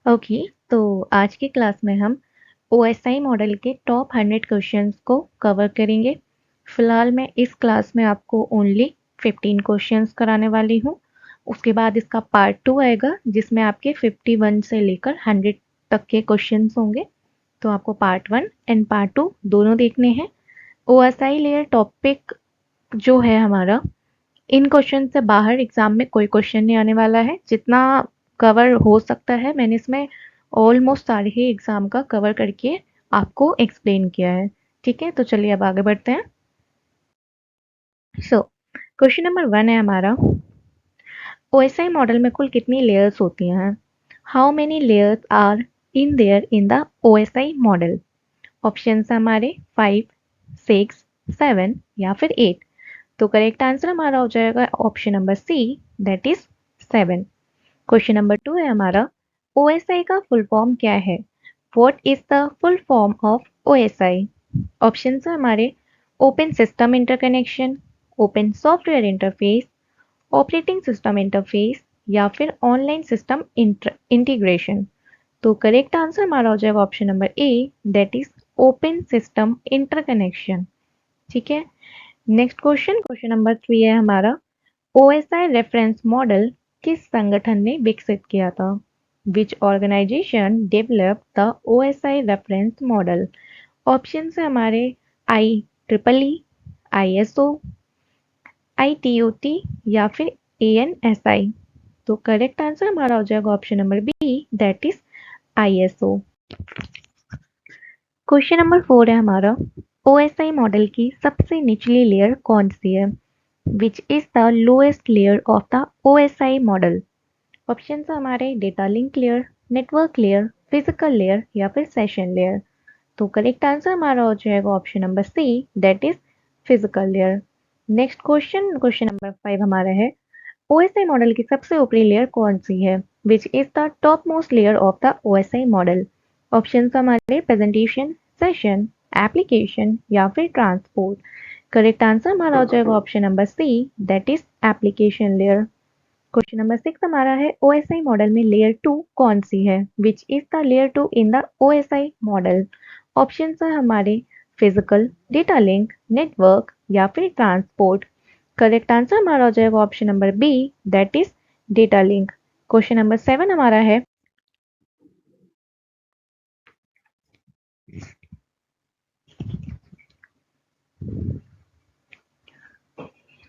Okay. तो आज की क्लास में हम ओएसआई मॉडल के टॉप 100 क्वेश्चंस को कवर करेंगे। फिलहाल मैं इस क्लास में आपको ओनली 15 क्वेश्चंस कराने वाली हूँ। उसके बाद इसका पार्ट 2 आएगा जिसमें आपके 51 से लेकर 100 तक के क्वेश्चंस होंगे। तो आपको पार्ट 1 एंड पार्ट 2 दोनों देखने हैं। ओएसआई लेयर टॉपिक जो है हमारा, इन क्वेश्चन से बाहर एग्जाम में कोई क्वेश्चन नहीं आने वाला है। जितना कवर हो सकता है मैंने इसमें ऑलमोस्ट सारे ही एग्जाम का कवर करके आपको एक्सप्लेन किया है। ठीक है, तो चलिए अब आगे बढ़ते हैं। सो क्वेश्चन नंबर 1 है हमारा, ओएसआई मॉडल में कुल कितनी लेयर्स होती हैं? How many layers are in there in the OSI model? Option है हमारे 5, 6, 7 या फिर 8। तो करेक्ट आंसर हमारा हो जाएगा option number C, that is 7। Question number 2 है हमारा, ओएसआई का फुल फॉर्म क्या है? What is the full form of OSI? Option है हमारे open system interconnection, open software interface, operating system interface या फिर ऑनलाइन सिस्टम इंटीग्रेशन। तो करेक्ट आंसर हमारा हो जाएगा option number A, that is open system interconnection. ठीक है, नेक्स्ट क्वेश्चन, क्वेश्चन नंबर 3 है हमारा, ओएसआई रेफरेंस मॉडल किस संगठन ने विकसित किया था? Which organisation develop the OSI reference model? Option है हमारे आई ट्रिपल ई, आईएसओ, आईटीओटी या फिर एएनएसआई। तो करेक्ट आंसर हमारा हो जाएगा option number B, that is ISO. Question number 4 है हमारा, ओएसआई मॉडल की सबसे निचली लेयर कौन सी है? Which is the lowest layer of the OSI model? Option है हमारे data link layer, network layer, physical layer या फिर सेशन लेयर। तो करेक्ट आंसर हमारा हो जाएगा option number C, that is physical layer. Next question, question number 5 हमारा है, ओएसआई मॉडल की सबसे ऊपरी लेयर कौन सी है? Which is the top most layer of the OSI model? Option हमारे प्रेजेंटेशन, सेशन, एप्लीकेशन या फिर ट्रांसपोर्ट। करेक्ट आंसर हमारा हो जाएगा option number C, that is application layer. Question number 6 हमारा है, ओएसआई मॉडल में लेयर 2 कौन सी है? Which is the layer 2 in the OSI model? Option है हमारे फिजिकल, डेटा लिंक, नेटवर्क या फिर ट्रांसपोर्ट। करेक्ट आंसर हमारा हो जाएगा option number B, that is data link. Question number 7 हमारा है,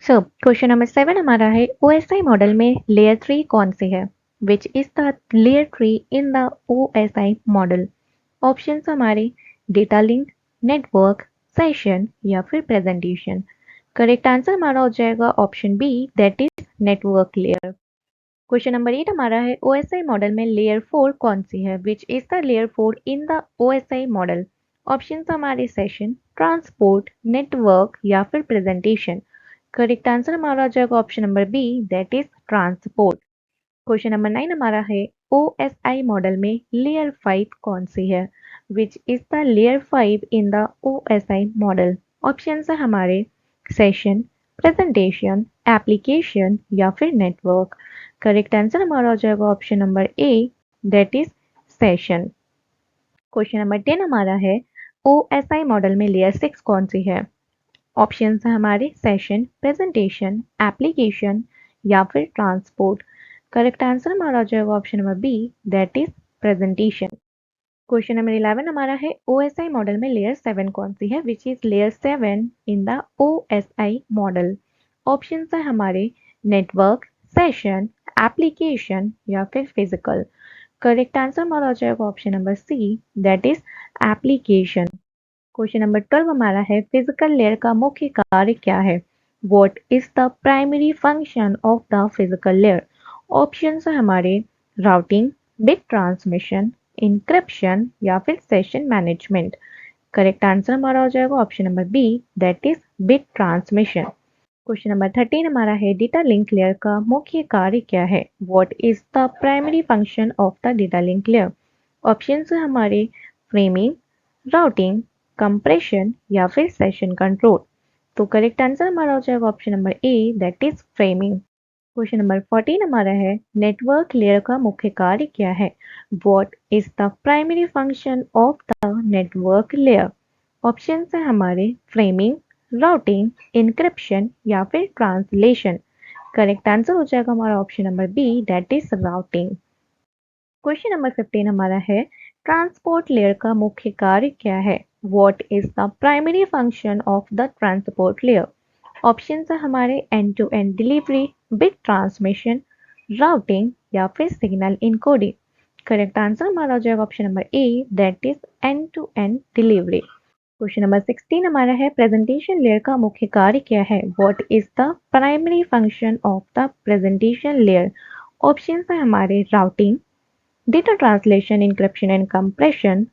क्वेश्चन नंबर 7 हमारा है, ओएसआई मॉडल में लेयर 3 कौन सी है? Which is the layer 3 in the OSI model? Option हमारे डेटा लिंक, नेटवर्क, सेशन या फिर प्रेजेंटेशन। करेक्ट आंसर हमारा हो जाएगा option B, that is network layer. Question number 8 हमारा है, ओएसआई मॉडल में लेयर 4 कौन सी है? Which is the layer 4 in the OSI model? Option हमारे सेशन, ट्रांसपोर्ट, नेटवर्क या फिर प्रेजेंटेशन। करेक्ट आंसर हमारा हो जाएगा option number B, that is transport. Question number 9 हमारा है, ओएसआई मॉडल में लेयर 5 कौन सी है? Which is the layer 5 in the OSI model? Option है हमारे सेशन, प्रेजेंटेशन, एप्लीकेशन या फिर नेटवर्क। करेक्ट आंसर हमारा हो जाएगा option number A, that is session. Question number 10 हमारा है, ओएसआई मॉडल में लेयर 6 कौन सी है? ऑप्शन है हमारे सेशन, प्रेजेंटेशन, एप्लीकेशन या फिर ट्रांसपोर्ट। करेक्ट आंसर हमारा हो जाएगा option number B, that is presentation. Question number 11 हमारा है, ओएसआई मॉडल में लेयर 7 कौन सी है? Which is layer 7 in the OSI model? Option है हमारे नेटवर्क, सेशन, एप्लीकेशन या फिर फिजिकल। करेक्ट आंसर हमारा हो जाएगा option number C, that is application. Question number 12 हमारा है, फिजिकल लेयर का मुख्य कार्य क्या है? What is the primary function of the physical layer? Option है हमारे राउटिंग, बिट ट्रांसमिशन, इंक्रिप्शन या फिर सेशन मैनेजमेंट। करेक्ट आंसर हमारा हो जाएगा option number B, that is bit transmission. Question number 13 हमारा है, डेटा लिंक लेयर का मुख्य कार्य क्या है? What is the primary function of the data link layer? Option है हमारे फ्रेमिंग, राउटिंग, कंप्रेशन या फिर सेशन कंट्रोल। तो करेक्ट आंसर हमारा हो जाएगा option number A, that is framing. Question number 14 हमारा है नेटवर्क लेयर का मुख्य कार्य क्या है? What is the primary function of the network layer? Option है हमारे फ्रेमिंग, राउटिंग, इंक्रिप्शन या फिर ट्रांसलेशन। करेक्ट आंसर हो जाएगा हमारा option number B, that is routing. Question number 15 हमारा है ट्रांसपोर्ट लेयर का मुख्य कार्य क्या है? What is the primary function of the transport layer? Option है हमारे end to end delivery, bit transmission, routing या फिर सिग्नल इनकोडिंग। करेक्ट आंसर हमारा हो जाएगा option number A, that is end to end delivery. Question number 16 हमारा है presentation layer का मुख्य कार्य क्या है? What is the primary function of the presentation layer? Option है हमारे routing, data translation, encryption and compression,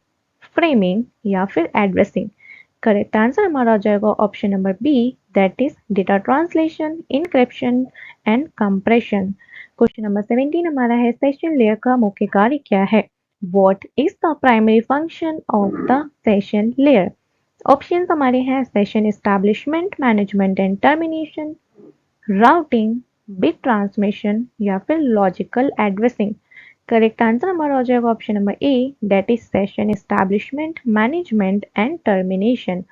framing या फिर एड्रेसिंग। करेक्ट आंसर हमारा हो जाएगा option number B, that is data translation, encryption and compression. Question number 17 हमारा है session layer का मुख्य कार्य क्या है? What is the primary function of the session layer? Option हमारे हैं session establishment, management and termination, routing, bit transmission या फिर लॉजिकल एड्रेसिंग। करेक्ट आंसर हमारा हो जाएगा option number A, that is session establishment, management and termination.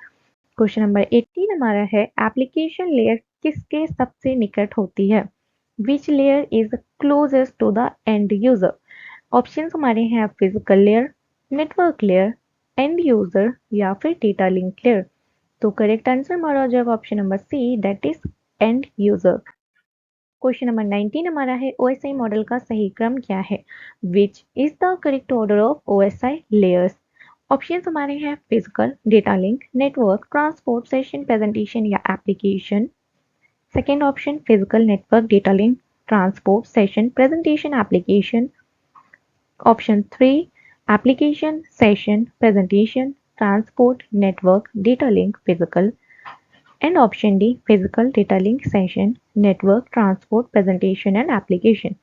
Question number 18 हमारा है application layer किसके सबसे निकट होती है? Which layer is closest to the end user? Option हमारे हैं physical layer, network layer, end user या फिर डेटा लिंक लेयर। तो करेक्ट आंसर हमारा हो जाएगा option number C, that is end user. Question number 19 हमारा है ओएसआई मॉडल का सही क्रम क्या है? Which is the correct order of OSI layers? Option हमारे हैं physical, data link, network, transport, session, presentation या application. Second option physical, network, data link, transport, session, presentation, application. Option 3 application, session, presentation, transport, network, data link, physical. And option D physical, data link, session, network, transport, presentation and application।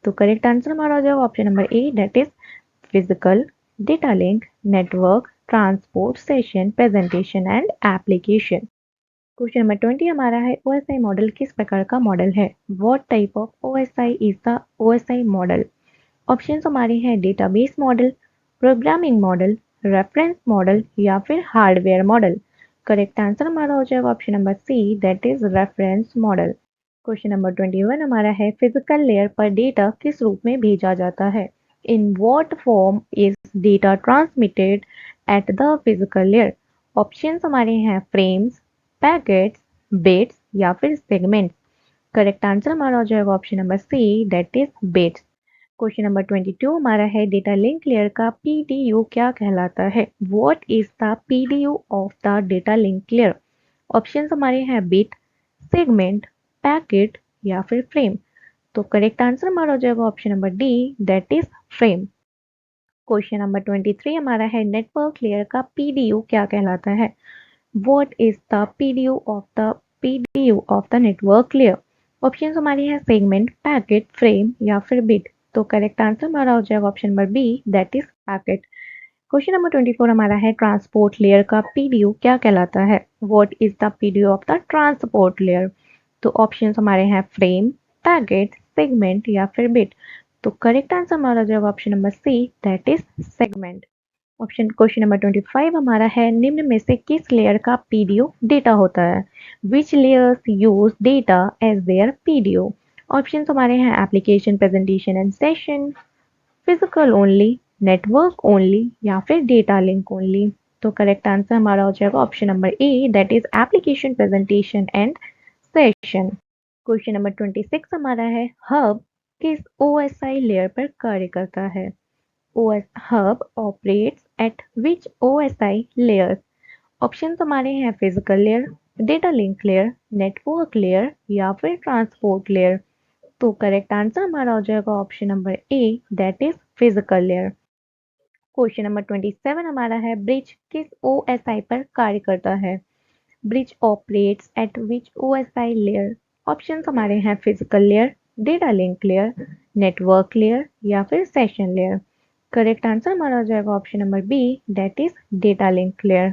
तो correct answer हमारा हो जाएगा option number A, that is physical, data link, network, transport, session, presentation and application. Question number 20 हमारा है OSI model किस प्रकार का model है? What type of OSI is the OSI model? Option हमारे हैं database model, programming model, reference model या फिर हार्डवेयर मॉडल। करेक्ट आंसर हमारा हो जाएगा option number C, that is reference model. Question number 21 हमारा है फिजिकल लेयर पर डेटा किस रूप में भेजा जाता है? In what form is data transmitted at the physical layer? Option हमारे हैं फ्रेम्स, पैकेट्स, बिट्स या फिर सेगमेंट्स। करेक्ट आंसर हमारा हो जाएगा option number C, that is bits. Question number 22 हमारा है डेटा लिंक लेयर का पीडीयू क्या कहलाता है? What is the PDU of the data link layer? Options हमारे हैं बिट, सेगमेंट, पैकेट या फिर फ्रेम। तो करेक्ट आंसर हमारा हो जाएगा option number D, that is frame. Question number 23 हमारा है नेटवर्क लेयर का पीडीयू क्या कहलाता है? What is the PDU of the network layer? Option हमारी है सेगमेंट, पैकेट, फ्रेम या फिर बिट। तो करेक्ट आंसर हमारा हो जाएगा option number B, that is packet. Question number 24 हमारा है ट्रांसपोर्ट लेयर का पीडीयू क्या कहलाता है? What is the PDU of the transport layer? तो ऑप्शन हमारे हैं फ्रेम, पैकेट, सेगमेंट या फिर बिट। तो करेक्ट आंसर हमारा हो जाएगा option number C, that is segment. Option question number 25 हमारा है निम्न में से किस लेयर का पीडीयू डेटा होता है? Which layers use data as their PDU? Option हमारे हैं application, presentation and session, physical only, network only या फिर डेटा लिंक ओनली। तो करेक्ट आंसर हमारा हो जाएगा option number A, that is application, presentation and session. Question number 26 हमारा है हब किस ओएसआई लेयर पर कार्य करता है? OS hub operates at which OSI layers? Option हमारे हैं physical layer, data link layer, network layer या फिर ट्रांसपोर्ट लेयर। तो करेक्ट आंसर हमारा हो जाएगा option number A, that is physical layer. Question number 27 हमारा है ब्रिज किस ओएसआई पर कार्य करता है? Bridge operates at which OSI layer? Option हमारे हैं physical layer, data link layer, network layer या फिर सेशन लेयर। करेक्ट आंसर हमारा हो जाएगा option number B, that is data link layer.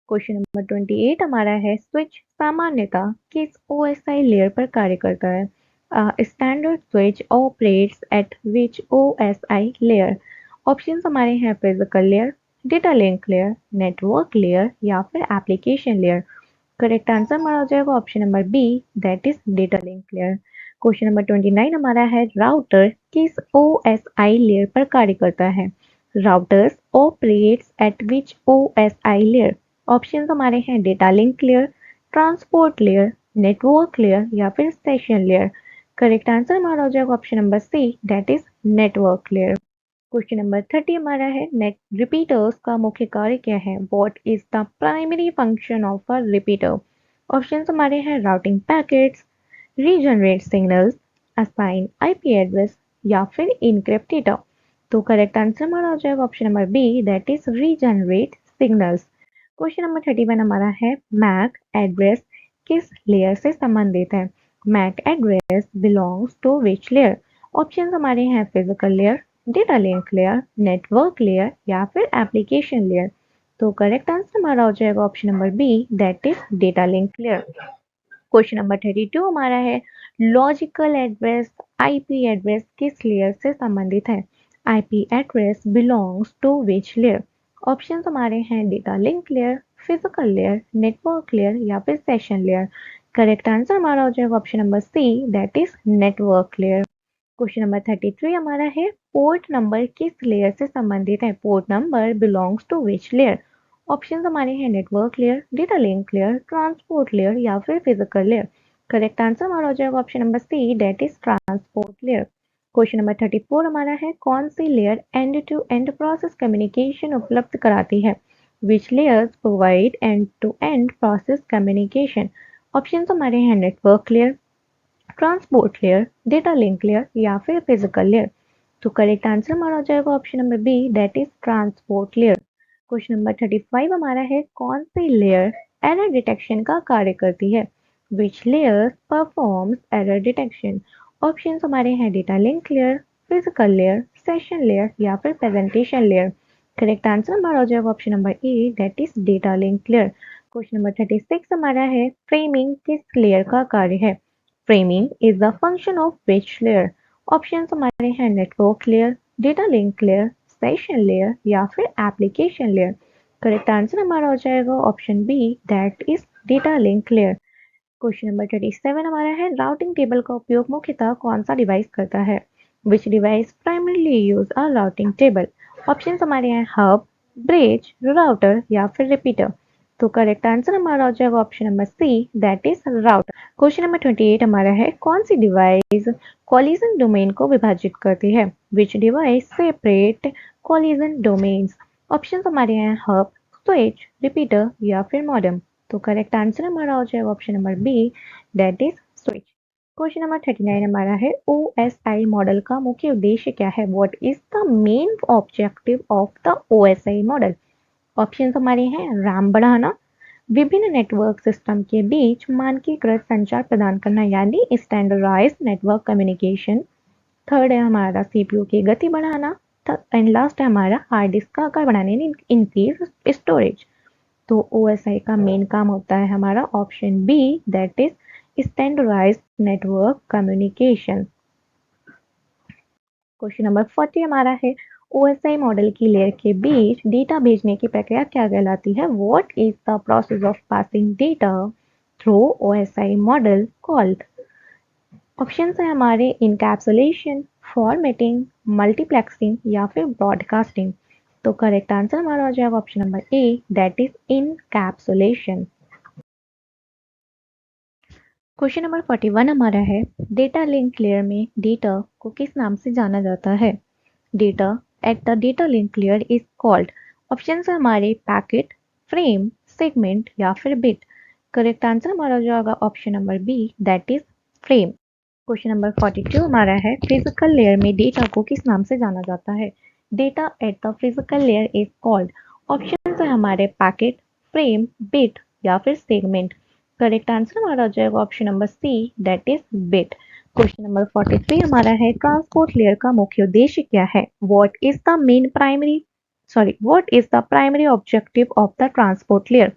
Question number 28 हमारा है स्विच सामान्यतः किस ओएसआई लेयर पर कार्य करता है? Standard switch operates at which OSI layer. Option हमारे हैं physical layer, data link layer, network layer या फिर एप्लीकेशन लेयर। करेक्ट आंसर हमारा हो जाएगा option number B, that is data link layer. Question number 29 हमारा है, राउटर किस OSI लेयर पर कार्य करता है? Routers operates at which OSI layer? Option हमारे हैं data link layer, transport layer, network layer या फिर सेशन लेयर। करेक्ट आंसर हमारा हो जाएगा option number C, that is network layer. Question number 30 हमारा है, नेट रिपीटर्स का मुख्य कार्य क्या है? What is the primary function of a repeater? Option हमारे हैं routing packets, regenerate signals, assign IP address या फिर इनक्रिप्ट डेटा। तो करेक्ट आंसर हमारा हो जाएगा option number B, that is regenerate signals. Question number 31 हमारा है, मैक एड्रेस किस लेयर से संबंधित है? MAC address belongs to which layer? Option हमारे हैं physical layer, data link layer, network layer या फिर एप्लीकेशन लेयर। तो करेक्ट आंसर हमारा हो जाएगा option number B, that is data link layer. Question number 32 हमारा है, लॉजिकल एड्रेस आईपी एड्रेस किस लेयर से संबंधित है? IP address belongs to which layer? Option हमारे हैं data link layer, physical layer, network layer या फिर सेशन लेयर। करेक्ट आंसर हमारा हो जाएगा option number C, that is network layer. Question number 33 हमारा है, पोर्ट नंबर किस लेयर से संबंधित है? Port number belongs to which layer? Option हमारे हैं network layer, data link layer, transport layer या फिर फिजिकल लेयर। करेक्ट आंसर हमारा हो जाएगा option number C, that is transport layer. Question number 34 हमारा है, कौन सी layer end to end process communication उपलब्ध कराती है? Which layers provide end to end process communication? Option हमारे हैं network layer, transport layer, data link layer या फिर फिजिकल लेयर। तो करेक्ट आंसर हमारा हो जाएगा option number B, that is transport layer. Question number 35 हमारा है, कौन सी लेयर एरर डिटेक्शन का कार्य करती है? Which layer performs error detection? Option हमारे हैं data link layer, physical layer, session layer या फिर प्रेजेंटेशन लेयर। करेक्ट आंसर हमारा हो जाएगा option number A, that is data link layer. Question number 36 हमारा है, फ्रेमिंग किस लेयर का कार्य है? Framing is the function of which layer? Option हमारे हैं network layer, data link layer, session layer या फिर एप्लीकेशन लेयर। करेक्ट आंसर हमारा हो जाएगा option B, that is data link layer. Question number 37 हमारा है, राउटिंग टेबल का उपयोग मुख्यतः कौन सा डिवाइस करता है? विच device primarily use a routing table? Option हमारे हैं हब, ब्रिज, राउटर या फिर रिपीटर। तो करेक्ट आंसर हमारा हो जाएगा option number C, that is router. Question number 28 हमारा है, कौन सी डिवाइस कॉलिजन डोमेन को विभाजित करती है? विच device separate collision domains? Option हमारे हैं हब, स्विच, रिपीटर या फिर मॉडेम। तो करेक्ट आंसर हमारा हो जाएगा option number B, that is switch. Question number 39 हमारा है, OSI मॉडल का मुख्य उद्देश्य क्या है? What is the main objective of the OSI model? Option हमारे हैं रैम बढ़ाना, विभिन्न नेटवर्क सिस्टम के बीच मानकीकृत संचार प्रदान करना यानी स्टैंडर्डाइज्ड नेटवर्क कम्युनिकेशन। थर्ड है हमारा सीपीयू की गति बढ़ाना एंड लास्ट है हमारा हार्ड डिस्क का आकार बढ़ाने यानी इंक्रीज स्टोरेज। तो OSI का मेन काम होता है हमारा option B, that is standardised network communication. Question number 40 हमारा है, OSI मॉडल की लेयर के बीच डेटा भेजने की प्रक्रिया क्या कहलाती है? What is the process of passing data through OSI model called? Option है हमारे इनकैप्सुलेशन, फॉर्मेटिंग, मल्टीप्लेक्सिंग या फिर ब्रॉडकास्टिंग। तो करेक्ट आंसर हमारा हो जाएगा option number A, that is encapsulation. Question number 41 हमारा है, डेटा लिंक लेयर में डेटा को किस नाम से जाना जाता है? Data at the data link layer is called. Option है हमारे पैकेट, फ्रेम, सेगमेंट या फिर बिट। करेक्ट आंसर हमारा हो जाएगा option number B, that is frame. Question number 42 हमारा है, फिजिकल लेयर में डेटा को किस नाम से जाना जाता है? Data at the physical layer is called. Option है हमारे पैकेट, फ्रेम, बिट या फिर सेगमेंट। करेक्ट आंसर हमारा हो जाएगा option number C, that is bit. Question number 43 हमारा है, ट्रांसपोर्ट लेयर का मुख्य उद्देश्य क्या है? What is the primary objective of the transport layer?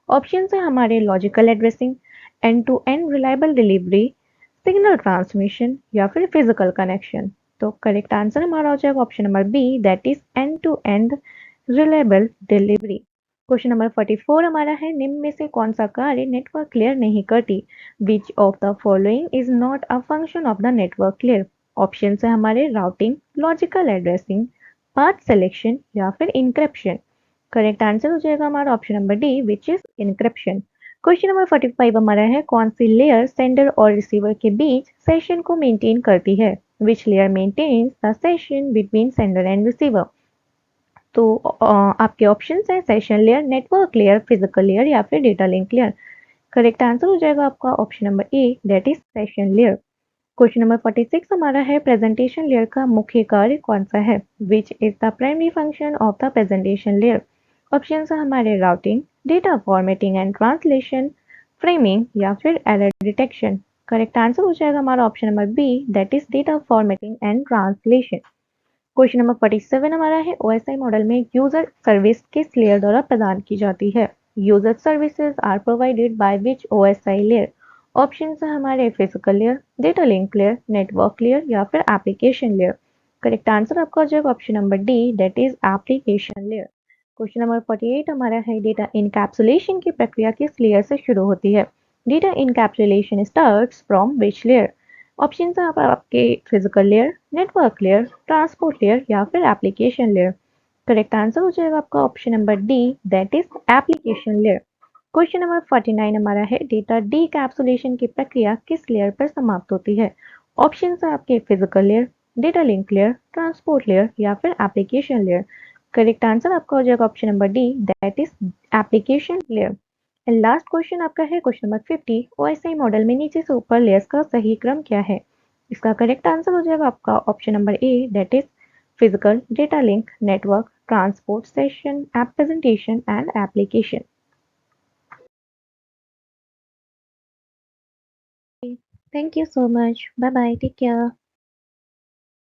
Option है हमारे logical addressing, end to end reliable delivery, signal transmission या फिर फिजिकल कनेक्शन। तो करेक्ट आंसर हमारा हो जाएगा option number B, that is end to end reliable delivery. Question number 44 हमारा है, निम्न में से कौन सा कार्य नेटवर्क क्लियर नहीं करती? Which of the following is not a function of the network clear? Option है हमारे routing, logical addressing, path selection या फिर इंक्रिप्शन। करेक्ट आंसर हो जाएगा हमारा option number D, which is encryption. Question number 45 हमारा है, कौन सी लेयर सेंडर और रिसीवर के बीच सेशन को मेंटेन करती है? Which layer maintains the session between sender and receiver? तो आपके ऑप्शन है session layer, network layer, physical layer या फिर data link layer. Correct answer हो जाएगा आपका option number A, that is session layer. Question number 46 हमारा है, प्रेजेंटेशन लेयर का मुख्य कार्य कौन सा है? Which is the primary function of the presentation layer? Option है हमारे routing, data formatting and translation, framing या फिर एरर डिटेक्शन। करेक्ट आंसर हो जाएगा हमारा option number B, that is data formatting and translation. Question number 47 हमारा है, OSI model में यूजर सर्विस किस लेयर द्वारा प्रदान की जाती है? User services are provided by which OSI layer? Option है हमारे physical layer, data link layer, network layer या फिर एप्लीकेशन लेयर। करेक्ट आंसर आपका हो जाएगा option number D, that is application layer. Question number 48 हमारा है, डेटा इनकैप्सुलेशन की प्रक्रिया किस लेयर से शुरू होती है? Data encapsulation starts from which layer? Option है आपके physical layer, network layer, transport layer या फिर एप्लीकेशन लेयर। करेक्ट आंसर हो जाएगा आपका option number D, that is application layer. Question number 49 हमारा है, डेटा डीकैप्सुलेशन की प्रक्रिया किस लेयर पर समाप्त होती है? ऑप्शन है आपके physical layer, data link layer, transport layer या फिर एप्लीकेशन लेयर। करेक्ट आंसर आपका हो जाएगा option number D, that is application layer. And last question आपका है क्वेश्चन नंबर 50, ओएसआई मॉडल में नीचे से ऊपर लेयर्स का सही क्रम क्या है? इसका करेक्ट आंसर हो जाएगा आपका option number A, that is physical, data link, network, transport, session, app presentation and application. Thank you so much, bye bye, take care.